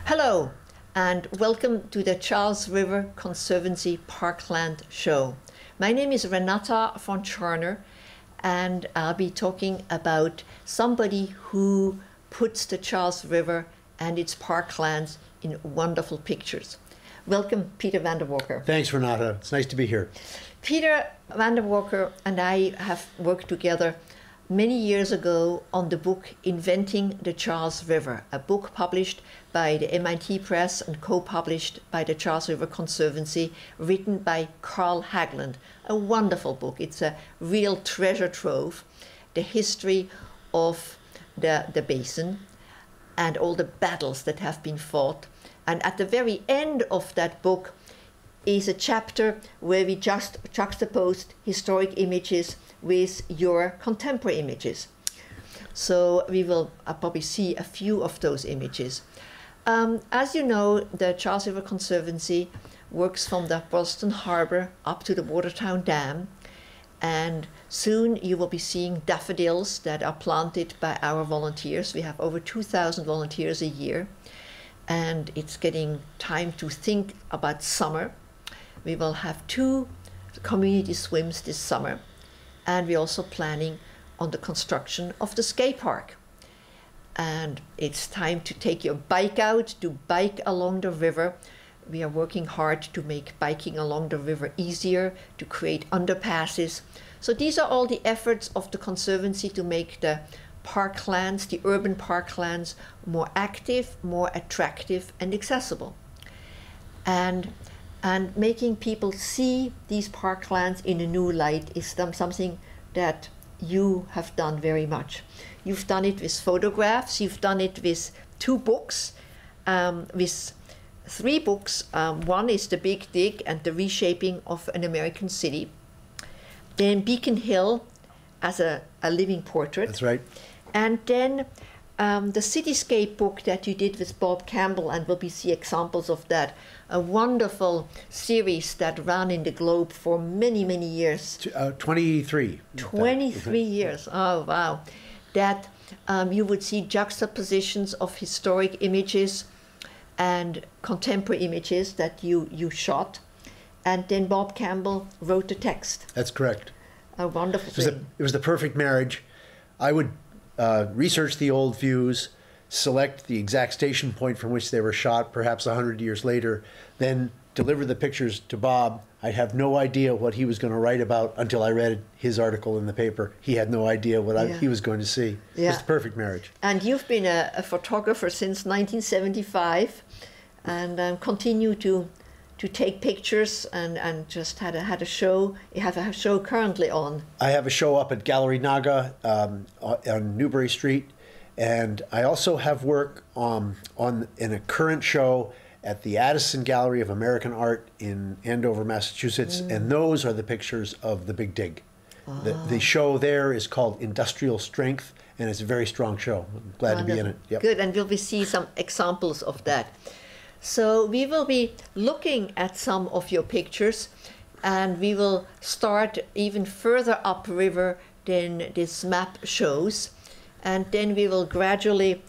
Hello, and welcome to the Charles River Conservancy Parkland Show. My name is Renata von Tscharner, and I'll be talking about somebody who puts the Charles River and its parklands in wonderful pictures. Welcome, Peter Vanderwarker. Thanks, Renata. It's nice to be here. Peter Vanderwarker and I have worked together many years ago on the book Inventing the Charles River, a book published by the MIT Press and co-published by the Charles River Conservancy, written by Carl Haglund. A wonderful book. It's a real treasure trove, the history of the basin and all the battles that have been fought. And at the very end of that book is a chapter where we just juxtaposed historic images with your contemporary images. So we will probably see a few of those images. As you know, the Charles River Conservancy works from the Boston Harbor up to the Watertown Dam, and soon you will be seeing daffodils that are planted by our volunteers. We have over 2,000 volunteers a year, and it's getting time to think about summer. We will have 2 community swims this summer, and we're also planning on the construction of the skate park. And it's time to take your bike out, to bike along the river. We are working hard to make biking along the river easier, to create underpasses. So these are all the efforts of the Conservancy to make the parklands, the urban parklands, more active, more attractive and accessible. And making people see these parklands in a new light is something that you have done very much. You've done it with photographs, you've done it with 2 books, with 3 books. One is The Big Dig and the Reshaping of an American City. Then Beacon Hill as a living portrait. That's right. And then the Cityscape book that you did with Bob Campbell, and we'll see examples of that. A wonderful series that ran in the Globe for many, many years. 23. 23 years. Oh, wow. That you would see juxtapositions of historic images and contemporary images that you shot. And then Bob Campbell wrote the text. That's correct. A wonderful thing. It was the perfect marriage. I would research the old views, select the exact station point from which they were shot, perhaps 100 years later, then deliver the pictures to Bob. I'd have no idea what he was going to write about until I read his article in the paper. He had no idea what he was going to see. Yeah. It was the perfect marriage. And you've been a photographer since 1975 and continue to take pictures and just had a show. You have a show currently on. I have a show up at Gallery Naga on Newbury Street. And I also have work in a current show at the Addison Gallery of American Art in Andover, Massachusetts. And those are the pictures of the Big Dig. Oh. The show there is called Industrial Strength, and it's a very strong show. I'm glad to be in it. Yep. Good, and we'll see some examples of that. So we will be looking at some of your pictures, and we will start even further upriver than this map shows. And then we will gradually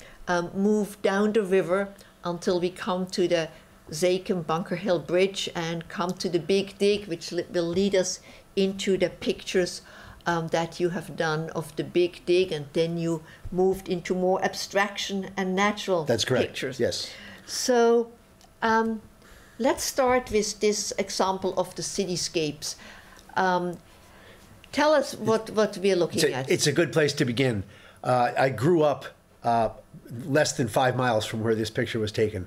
move down the river until we come to the Zakem Bunker Hill Bridge and come to the Big Dig, which will lead us into the pictures that you have done of the Big Dig, and then you moved into more abstraction and natural That's correct. Pictures. Yes. So let's start with this example of the cityscapes. Tell us what we're looking at. It's a good place to begin. I grew up less than 5 miles from where this picture was taken.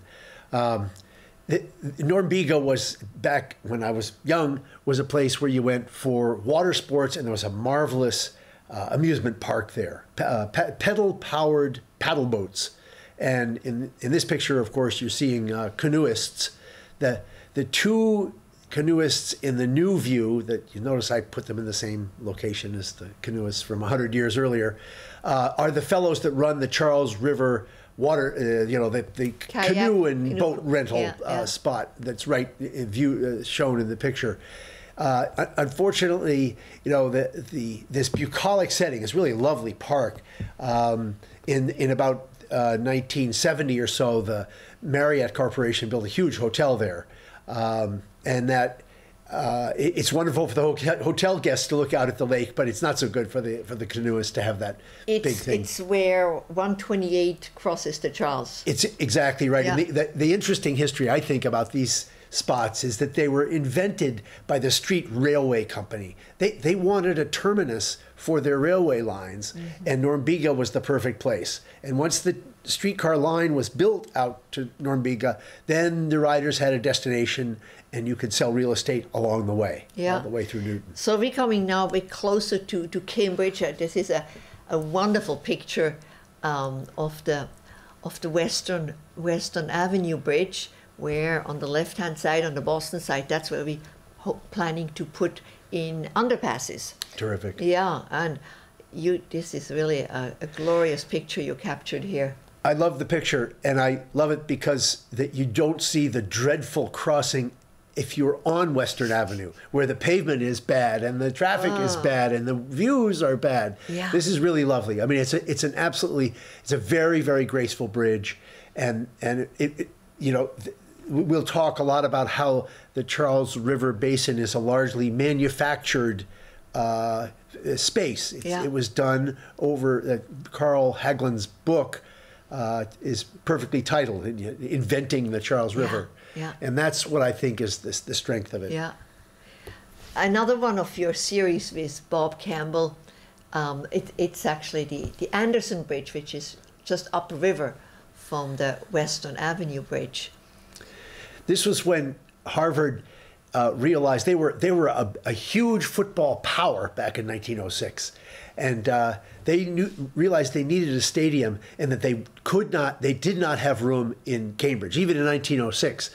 Norumbega was, back when I was young, was a place where you went for water sports, and there was a marvelous amusement park there, pedal-powered paddle boats. And in this picture, of course, you're seeing canoeists. The 2 canoeists in the new view, that you notice I put them in the same location as the canoeists from 100 years earlier, are the fellows that run the Charles River water, the canoe and boat rental spot that's right shown in the picture. Unfortunately, this bucolic setting is really a lovely park. In about 1970 or so, the Marriott Corporation built a huge hotel there, and that it's wonderful for the hotel guests to look out at the lake, but it's not so good for the canoeists to have that big thing. It's where 128 crosses the Charles. It's exactly right. Yeah. And the interesting history, I think, about these spots is that they were invented by the street railway company. They wanted a terminus for their railway lines, and Norumbega was the perfect place. And once the streetcar line was built out to Norumbega, then the riders had a destination, and you could sell real estate along the way, all the way through Newton. So we're coming now a bit closer to Cambridge. This is a wonderful picture of the Western Avenue Bridge, where on the left-hand side, on the Boston side, that's where we planning to put in underpasses. Terrific. Yeah, and this is really a glorious picture you captured here. I love the picture, and I love it because that you don't see the dreadful crossing if you're on Western Avenue, where the pavement is bad and the traffic is bad and the views are bad. Yeah. This is really lovely. I mean, it's a very, very graceful bridge, and it you know, we'll talk a lot about how the Charles River Basin is a largely manufactured space. It was done over Carl Hagelin's book is perfectly titled, Inventing the Charles River. Yeah. And that's what I think is the strength of it. Yeah. Another one of your series with Bob Campbell, it's actually the Anderson Bridge, which is just upriver from the Western Avenue Bridge. This was when Harvard realized they were a huge football power back in 1906, and they realized they needed a stadium, and that they did not have room in Cambridge. Even in 1906,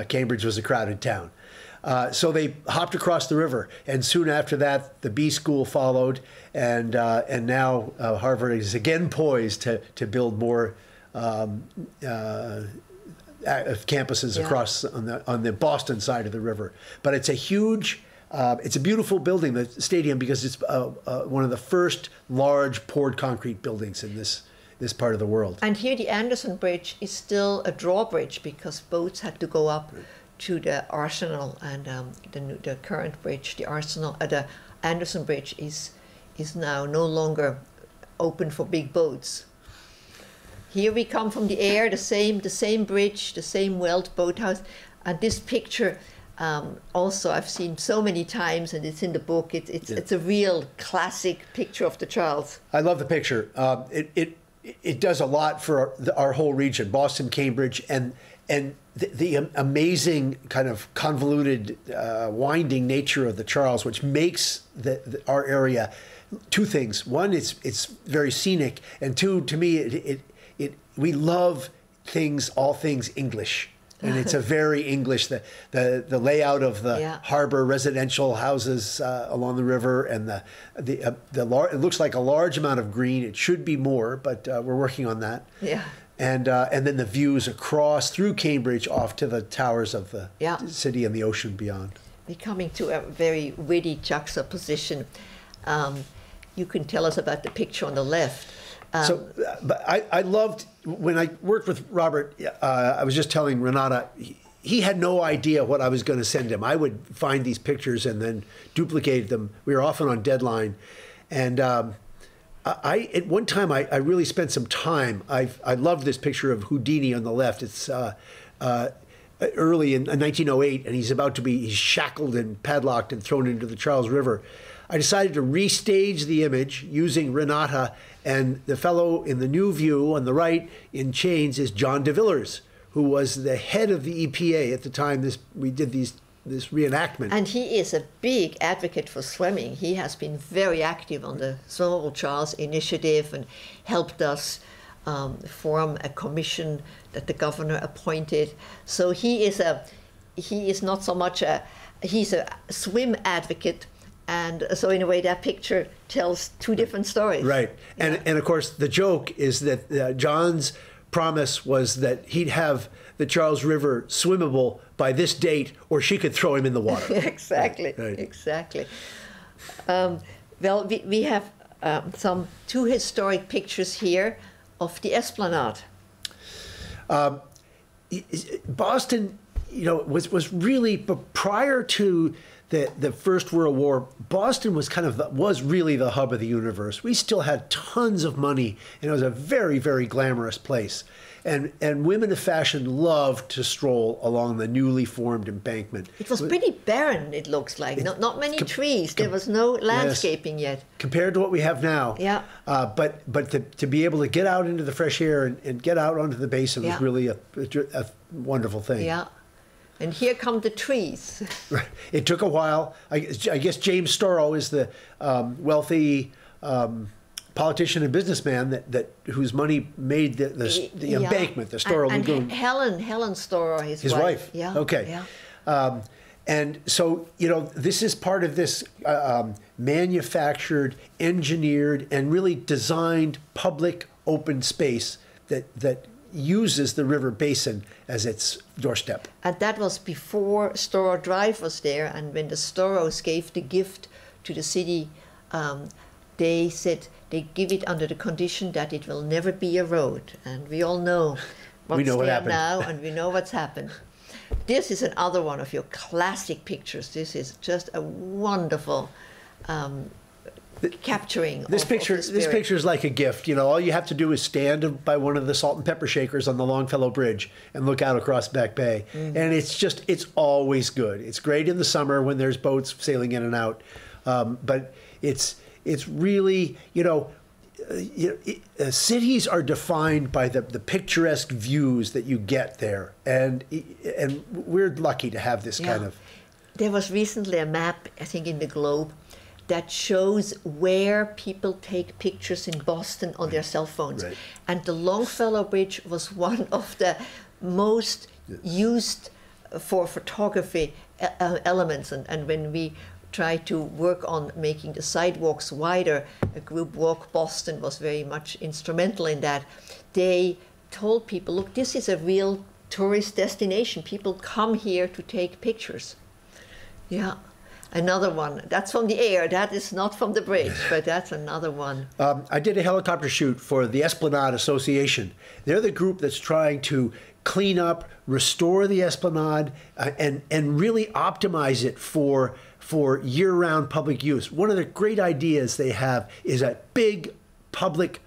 Cambridge was a crowded town. So they hopped across the river, and soon after that, the B School followed, and now Harvard is again poised to build more campuses across on the Boston side of the river. But it's a huge, it's a beautiful building, the stadium, because it's one of the first large poured concrete buildings in this part of the world. And here the Anderson Bridge is still a drawbridge because boats had to go up to the Arsenal, and the current bridge, the Anderson Bridge is now no longer open for big boats. Here we come from the air, the same bridge, the same Weld boathouse, and this picture also I've seen so many times, and it's in the book. It's a real classic picture of the Charles. I love the picture. It does a lot for our whole region, Boston, Cambridge, and the amazing kind of convoluted, winding nature of the Charles, which makes our area two things. One, it's very scenic, and two, to me, we love all things English, and it's a very English. The layout of the harbor residential houses along the river, and it looks like a large amount of green. It should be more, but we're working on that. Yeah. And then the views across through Cambridge off to the towers of the city and the ocean beyond. We're coming to a very witty juxtaposition. You can tell us about the picture on the left. But I loved, when I worked with Robert, I was just telling Renata, he had no idea what I was going to send him. I would find these pictures and then duplicate them. We were often on deadline. And at one time, I really spent some time. I loved this picture of Houdini on the left. It's early in 1908, and he's shackled and padlocked and thrown into the Charles River. I decided to restage the image using Renata, and the fellow in the new view on the right in chains is John de Villers, who was the head of the EPA at the time we did this reenactment. And he is a big advocate for swimming. He has been very active on the Swimmable Charles initiative and helped us form a commission that the governor appointed. So he is not so much he's a swim advocate. And so in a way, that picture tells two different stories. Right. And of course, the joke is that John's promise was that he'd have the Charles River swimmable by this date, or she could throw him in the water. Exactly. Right. Exactly. Well, we have two historic pictures here of the Esplanade. Boston, you know, was really, but prior to the First World War, Boston was was really the hub of the universe. We still had tons of money, and it was a very, very glamorous place. And women of fashion loved to stroll along the newly formed embankment. It was pretty barren, it looks like. Not many trees. There was no landscaping yet. Compared to what we have now. Yeah. But to be able to get out into the fresh air and get out onto the basin was really a wonderful thing. Yeah. And here come the trees. It took a while. I guess James Storrow is the wealthy politician and businessman whose money made the embankment, the Storrow Lagoon. Helen Storrow, his wife. Yeah. Okay. Yeah. And so, you know, this is part of this manufactured, engineered, and really designed public open space that uses the river basin as its doorstep. And that was before Storrow Drive was there, and when the Storrows gave the gift to the city, they said they give it under the condition that it will never be a road. And we all know what's there now, and we know what's happened. This is another one of your classic pictures. This is just a wonderful capturing this of picture. the This picture is like a gift. You know, all you have to do is stand by one of the salt and pepper shakers on the Longfellow Bridge and look out across Back Bay, and it's always good. It's great in the summer when there's boats sailing in and out, but it's really, you know, cities are defined by the picturesque views that you get there, and we're lucky to have this kind of. There was recently a map, I think, in the Globe, that shows where people take pictures in Boston on their cell phones. Right. And the Longfellow Bridge was one of the most used for photography elements. And when we tried to work on making the sidewalks wider, a group, Walk Boston, was very much instrumental in that. They told people, look, this is a real tourist destination. People come here to take pictures. Yeah. Another one. That's from the air. That is not from the bridge, but that's another one. I did a helicopter shoot for the Esplanade Association. They're the group that's trying to clean up, restore the Esplanade, and really optimize it for year-round public use. One of the great ideas they have is a big public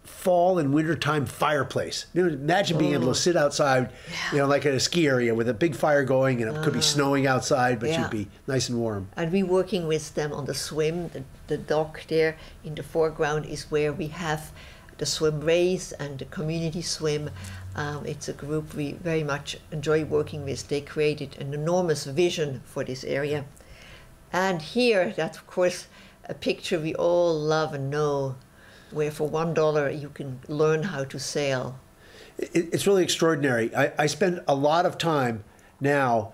fall and wintertime fireplace. You know, imagine being able to sit outside, you know, like at a ski area with a big fire going, and it could be snowing outside, but you'd be nice and warm. And we're working with them on the swim. The dock there in the foreground is where we have the swim race and the community swim. It's a group we very much enjoy working with. They created an enormous vision for this area. And here, that's of course a picture we all love and know, where for $1 you can learn how to sail. It's really extraordinary. I spend a lot of time now.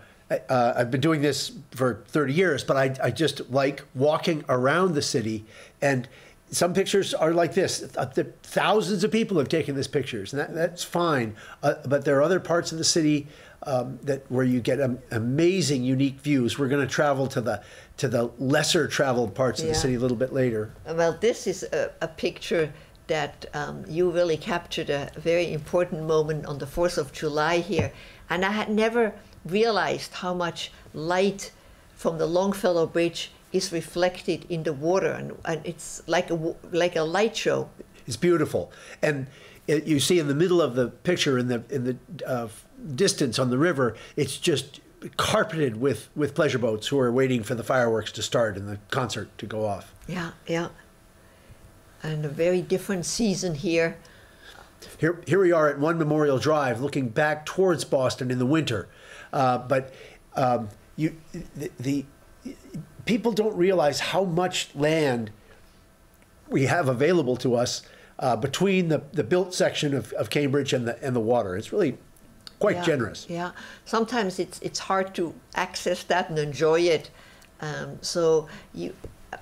I've been doing this for 30 years, but I just like walking around the city, and some pictures are like this. Thousands of people have taken these pictures, and that's fine. But there are other parts of the city where you get amazing, unique views. We're going to travel to the lesser traveled parts of the city a little bit later. Well, this is a picture that you really captured a very important moment on the 4th of July here. And I had never realized how much light from the Longfellow Bridge is reflected in the water, and it's like a light show. It's beautiful, and you see in the middle of the picture, in the distance on the river, it's just carpeted with pleasure boats who are waiting for the fireworks to start and the concert to go off. Yeah, yeah. And a very different season here. Here we are at One Memorial Drive, looking back towards Boston in the winter, but people don't realize how much land we have available to us between the built section of Cambridge and the water. It's really quite generous. Yeah, sometimes it's hard to access that and enjoy it. So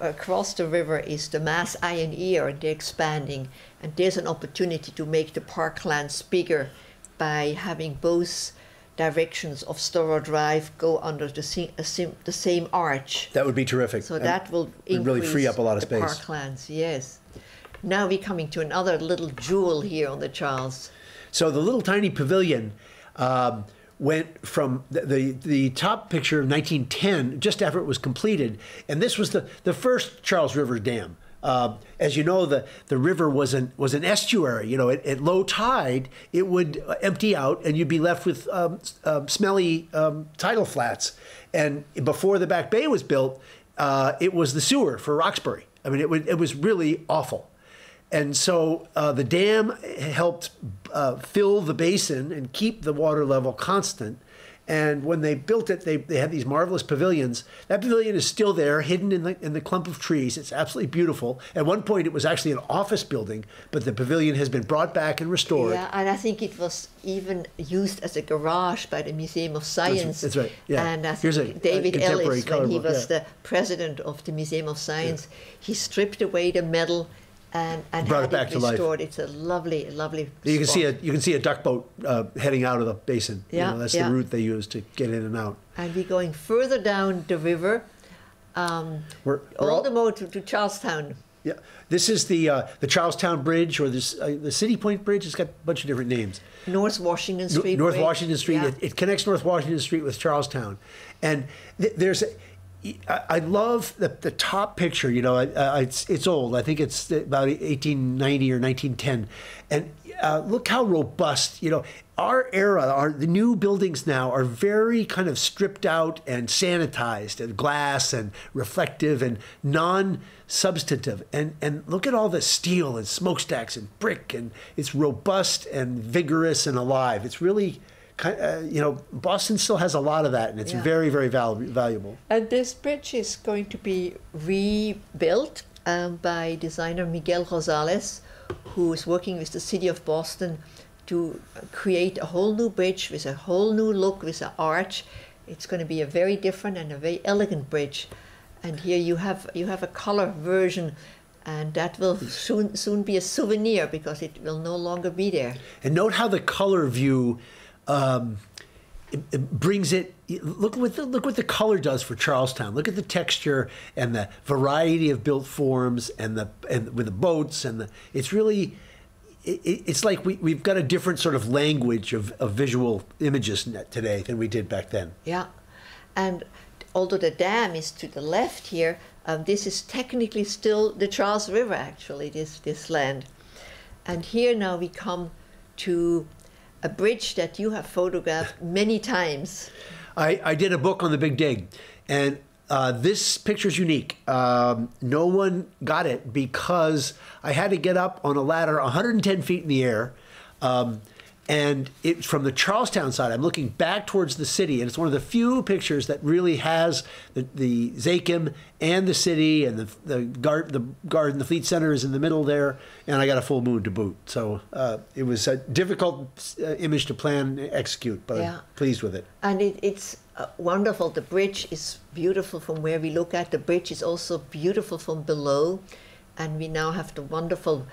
across the river is the Mass Eye and Ear, and they're expanding. And there's an opportunity to make the parklands bigger by having both directions of Storrow Drive go under the same arch. That would be terrific. So that will increase really free up a lot of space. Parklands, yes. Now we're coming to another little jewel here on the Charles. So the little tiny pavilion went from the top picture of 1910, just after it was completed, and this was the first Charles River Dam. As you know, the river was an estuary. You know, at low tide, it would empty out, and you'd be left with smelly tidal flats. And before the Back Bay was built, it was the sewer for Roxbury. I mean, it was really awful. And so the dam helped fill the basin and keep the water level constant. And when they built it, they had these marvelous pavilions. That pavilion is still there, hidden in the clump of trees. It's absolutely beautiful. At one point, it was actually an office building, but the pavilion has been brought back and restored. Yeah, and I think it was even used as a garage by the Museum of Science. That's right. Yeah. And I think David Ellis, when he was the president of the Museum of Science, he stripped away the metal and brought it back to life. Restored. It's a lovely, lovely you spot. can see a duck boat heading out of the basin. Yeah, you know, that's the route they use to get in and out. And we're going further down the river, we're all the way to Charlestown. Yeah, this is the Charlestown Bridge, or the City Point Bridge. It's got a bunch of different names. North Washington Street. North Washington Street. Yeah. It connects North Washington Street with Charlestown, and I love the top picture. You know, it's old. I think it's about 1890 or 1910, and look how robust. You know, our era, the new buildings now are very kind of stripped out and sanitized, and glass and reflective and non-substantive. And look at all the steel and smokestacks and brick, and it's robust and vigorous and alive. It's really. You know, Boston still has a lot of that, and it's very, very valuable. And this bridge is going to be rebuilt by designer Miguel Rosales, who is working with the city of Boston to create a whole new bridge with a whole new look, with an arch. It's going to be a very different and a very elegant bridge. And here you have a color version, and that will soon be a souvenir because it will no longer be there. And note how the color view. It brings it. Look what the color does for Charlestown. Look at the texture and the variety of built forms, and with the boats it's really. It's like we've got a different sort of language of visual images today than we did back then. Yeah, and although the dam is to the left here, this is technically still the Charles River. Actually, this land, and here now we come to a bridge that you have photographed many times. I did a book on the Big Dig, and this picture's unique. No one got it because I had to get up on a ladder 110 feet in the air, and it's from the Charlestown side. I'm looking back towards the city, and it's one of the few pictures that really has the Zakim and the city, and the garden, the Fleet Center is in the middle there, and I got a full moon to boot. So it was a difficult image to plan and execute, but I'm pleased with it. And it's wonderful. The bridge is beautiful from where we look at. The bridge is also beautiful from below, and we now have the wonderful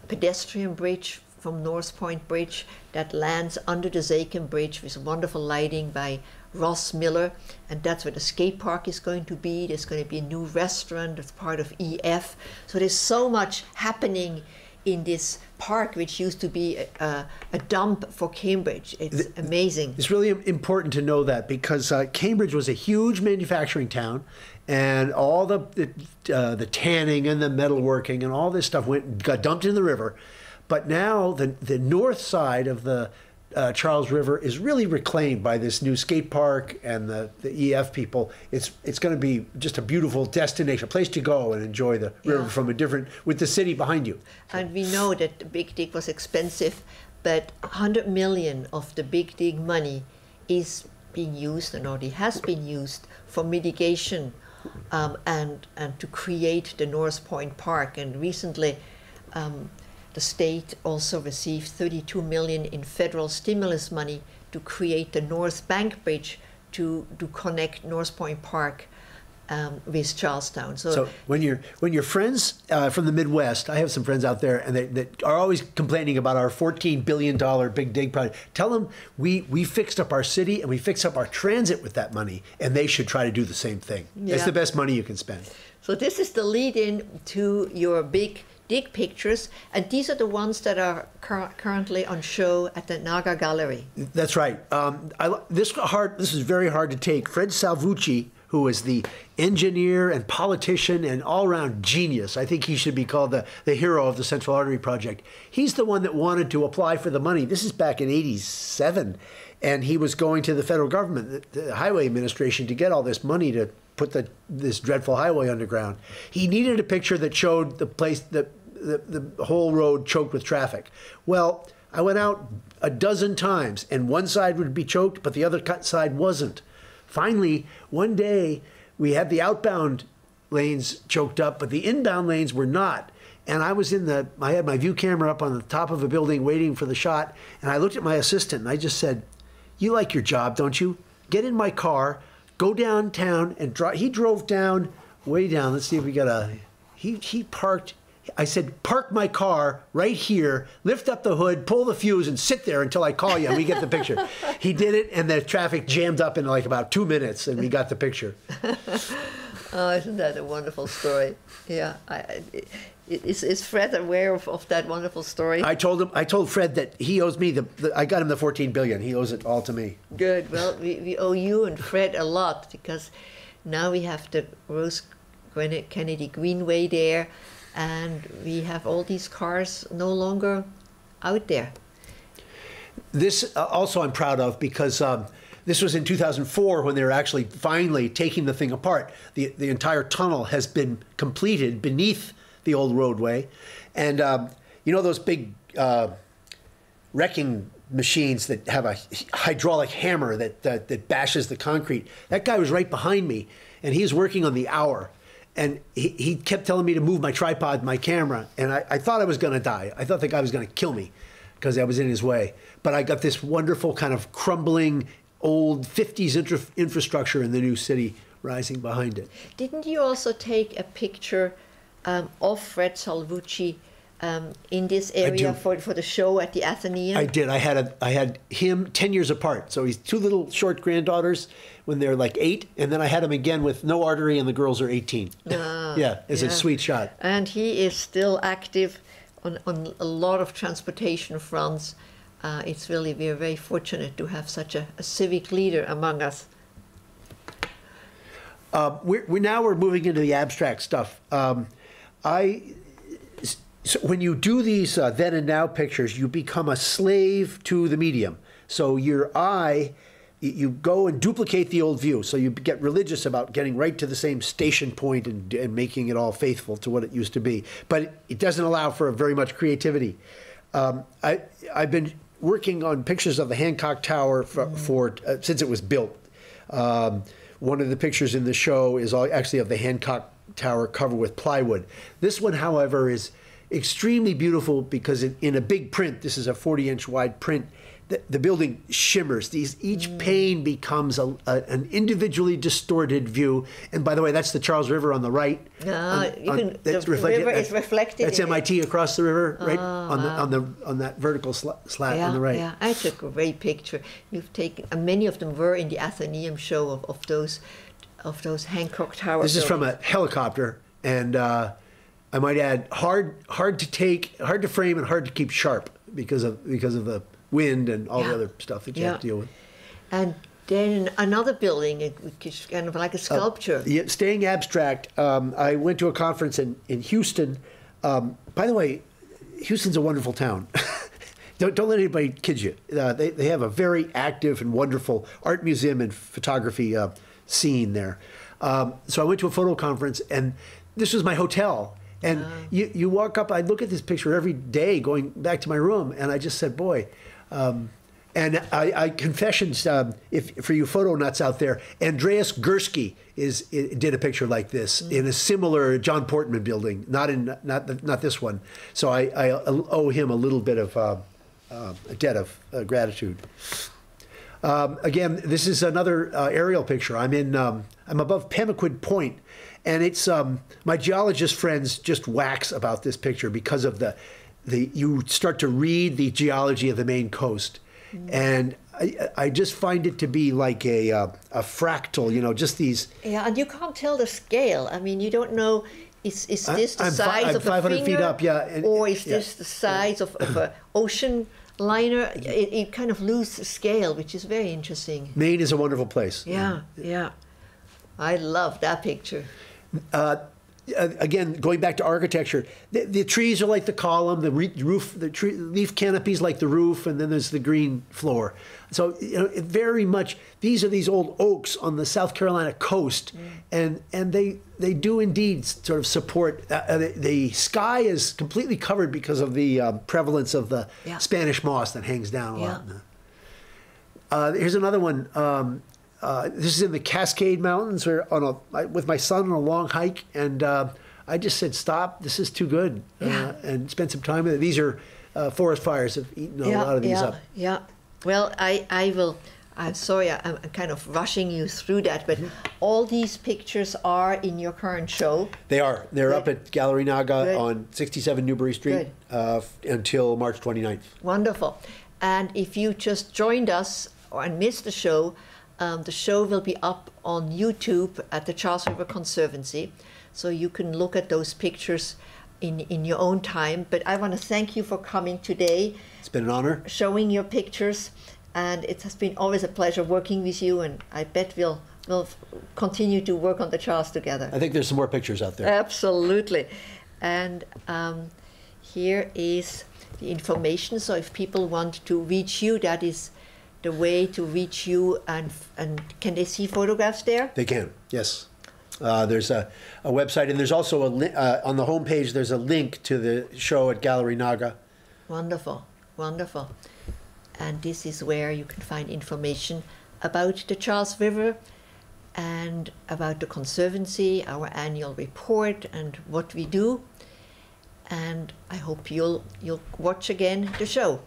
pedestrian bridge from North Point Bridge that lands under the Zakim Bridge with wonderful lighting by Ross Miller, and that's where the skate park is going to be. There's going to be a new restaurant that's part of EF. So there's so much happening in this park, which used to be a dump for Cambridge. It's amazing. It's really important to know that, because Cambridge was a huge manufacturing town, and all the tanning and the metalworking and all this stuff got dumped in the river. But now the north side of the Charles River is really reclaimed by this new skate park and the EF people. It's going to be just a beautiful destination, a place to go and enjoy the river from with the city behind you. And we know that the Big Dig was expensive, but 100 million of the Big Dig money is being used, and already has been used, for mitigation and to create the North Point Park. And recently, the state also received 32 million in federal stimulus money to create the North Bank Bridge to connect North Point Park with Charlestown. So when your friends from the Midwest, I have some friends out there, and they are always complaining about our $14 billion Big Dig project. Tell them we fixed up our city and we fixed up our transit with that money, and they should try to do the same thing. Yeah. It's the best money you can spend. So this is the lead-in to your big dig pictures, and these are the ones that are currently on show at the Naga Gallery. That's right. This is very hard to take. Fred Salvucci, who is the engineer and politician and all-around genius. I think he should be called the hero of the Central Artery Project. He's the one that wanted to apply for the money. This is back in '87, and he was going to the federal government, the Highway Administration, to get all this money to put this dreadful highway underground. He needed a picture that showed the place, the whole road choked with traffic. Well, I went out a dozen times, and one side would be choked, but the other side wasn't. Finally, one day, we had the outbound lanes choked up, but the inbound lanes were not. And I had my view camera up on the top of a building waiting for the shot, and I looked at my assistant, and I just said, "You like your job, don't you? Get in my car, go downtown, and drive." He drove down, way down. Let's see if we got he parked. I said, "Park my car right here, lift up the hood, pull the fuse, and sit there until I call you, and we get the picture." He did it, and the traffic jammed up in like about 2 minutes, and we got the picture. Oh, isn't that a wonderful story? Yeah. Is Fred aware of that wonderful story? I told Fred that he owes me I got him the 14 billion. He owes it all to me. Good. Well, we owe you and Fred a lot, because now we have the Rose Kennedy Greenway there, and we have all these cars no longer out there. This also I'm proud of, because this was in 2004 when they were actually finally taking the thing apart. The entire tunnel has been completed beneath the old roadway. And you know those big wrecking machines that have a hydraulic hammer that bashes the concrete? That guy was right behind me, and he was working on the hour. And he kept telling me to move my tripod, my camera, and I thought I was going to die. I thought the guy was going to kill me because I was in his way. But I got this wonderful kind of crumbling old 50s infrastructure in the new city rising behind it. Didn't you also take a picture of Fred Salvucci in this area for the show at the Athenaeum? I did. I had him 10 years apart. So he's two little short granddaughters when they're like 8, and then I had him again with no artery, and the girls are 18. Yeah, it's a sweet shot. And he is still active on a lot of transportation fronts. We are very fortunate to have such a civic leader among us. We're moving into the abstract stuff. So when you do these then and now pictures, you become a slave to the medium. So your eye, you go and duplicate the old view. So you get religious about getting right to the same station point and making it all faithful to what it used to be. But it doesn't allow for very much creativity. I've been working on pictures of the Hancock Tower since it was built. One of the pictures in the show is actually of the Hancock Tower covered with plywood. This one, however, is extremely beautiful because in a big print, this is a 40-inch wide print, the building shimmers. Each pane becomes an individually distorted view. And by the way, that's the Charles River on the right. The river is reflected. That's MIT across the river, right on that vertical slat on the right. Yeah, that's a great picture. You've taken many of them were in the Athenaeum show of those Hancock Tower. This is from a helicopter, and I might add, hard to frame, and hard to keep sharp because of the wind and all the other stuff that you have to deal with. And then another building, which is kind of like a sculpture. Staying abstract, I went to a conference in Houston. By the way, Houston's a wonderful town. Don't let anybody kid you. They have a very active and wonderful art museum and photography scene there. So I went to a photo conference, and this was my hotel. And you walk up, I look at this picture every day going back to my room, and I just said, boy. And I confessions, for you photo nuts out there, Andreas Gursky did a picture like this in a similar John Portman building, not this one. So I owe him a little bit of a debt of gratitude. Again, this is another aerial picture. I'm above Pemaquid Point, and it's my geologist friends just wax about this picture because of you start to read the geology of the Maine coast, and I just find it to be like a fractal, just these. Yeah, and you can't tell the scale. I mean, you don't know is this the I'm size of 500 a feet finger? up, yeah. And, or is yeah. this the size of an ocean liner? It kind of loses scale, which is very interesting. Maine is a wonderful place. Yeah, yeah. I love that picture. Again, going back to architecture, the trees are like the column, the roof, leaf canopies like the roof, and then there's the green floor. So it very much, these are these old oaks on the South Carolina coast, and they do indeed sort of support. The sky is completely covered because of the prevalence of the Spanish moss that hangs down a lot. Here's another one. This is in the Cascade Mountains. We're with my son on a long hike, and I just said, "Stop! This is too good," and spent some time with it. These are forest fires have eaten a lot of these up. Yeah. Well, I will. I'm sorry, I'm kind of rushing you through that, but all these pictures are in your current show. They are. They're up at Gallery Naga on 67 Newbury Street until March 29th. Wonderful. And if you just joined us and missed the show will be up on YouTube at the Charles River Conservancy, so you can look at those pictures in your own time. But I want to thank you for coming today. It's been an honor. Showing your pictures, and it has been always a pleasure working with you, and I bet we'll continue to work on the Charles together. I think there's some more pictures out there. Absolutely. And here is the information, so if people want to reach you, that is the way to reach you, and can they see photographs there? They can, yes. There's a website, and there's also on the homepage, there's a link to the show at Gallery Naga. Wonderful, wonderful. And this is where you can find information about the Charles River and about the Conservancy, our annual report, and what we do. And I hope you'll watch again the show.